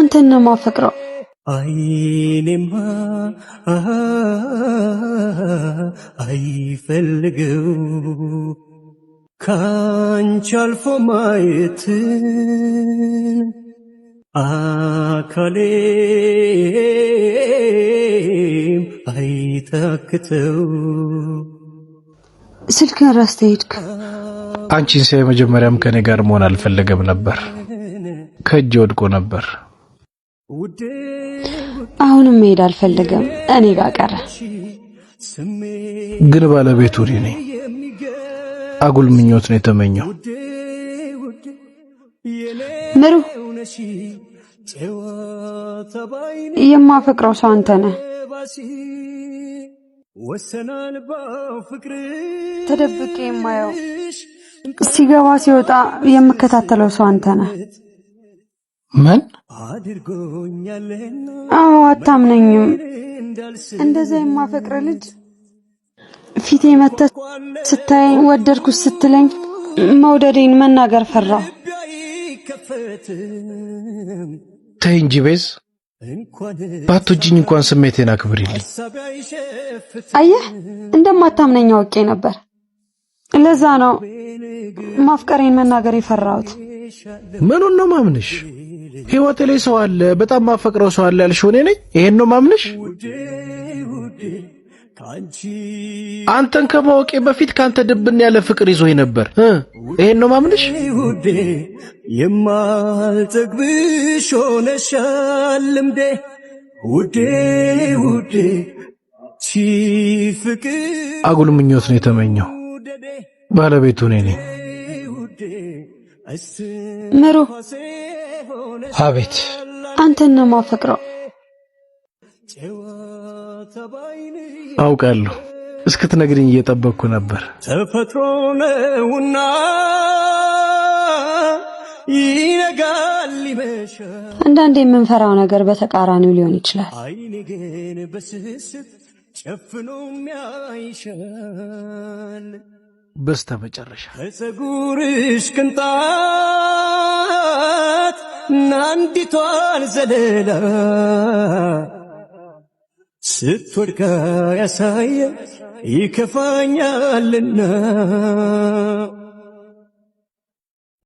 አንተን ነው ማፈቅረው አይኔማ አይፈልገው ካንቺ አልፎ ማየትን አካሌም አይታክተው ስልክን ረስተህ ሄድክ አንቺን ሳይ መጀመሪያም ከኔ ጋር መሆን አልፈለገም ነበር ከእጅ ወድቆ ነበር አሁንም መሄድ አልፈለገም እኔ ጋር ቀረ ግን ባለቤቱ ነኝ አጉል ምኞት ነው የተመኘው ምሩ የማፈቅረው ሰው አንተ ነህ ተደብቄ የማየው ሲገባ ሲወጣ የምከታተለው ሰው አንተ ነህ ምን አዎ አታምነኝም እንደዛ የማፈቅር ልጅ ፊቴ መተህ ስታየኝ ወደድኩሽ ስትለኝ መውደዴን መናገር ፈራው ተይ እንጂ ቤዝ ባትወጂኝ እንኳን ስሜቴን አክብሪልኝ አየህ እንደማታምነኝ አውቄ ነበር ለዛ ነው ማፍቀሬን መናገር የፈራሁት ምኑን ነው ማምንሽ ህይወቴ ላይ ሰው አለ በጣም ማፈቅረው ሰው አለ ያልሽው እኔ ነኝ ይሄን ነው ማምንሽ አንተን ከማወቄ በፊት ካንተ ድብን ያለ ፍቅር ይዞኝ ነበር ይሄን ነው ማምንሽ የማልጠግብሽ ሆነሻል ልምዴ ውዴ ውዴ ፍቅር አጉል ምኞት ነው የተመኘው ባለቤቱ ነኝ ምሩ አቤት አንተን ነው ማፈቅረው አውቃለሁ እስክትነግሪኝ እየጠበቅኩ ነበር ተፈጥሮ ነውና ይነጋል ይመሻል አንዳንዴ የምንፈራው ነገር በተቃራኒው ሊሆን ይችላል አይኔ ግን በስስት ጨፍኖ የሚያይሻል በስተመጨረሻ ከፀጉርሽ ቅንጣት ናንዲቷን ዘለላ ስትወድቃ ያሳየ ይከፋኛልና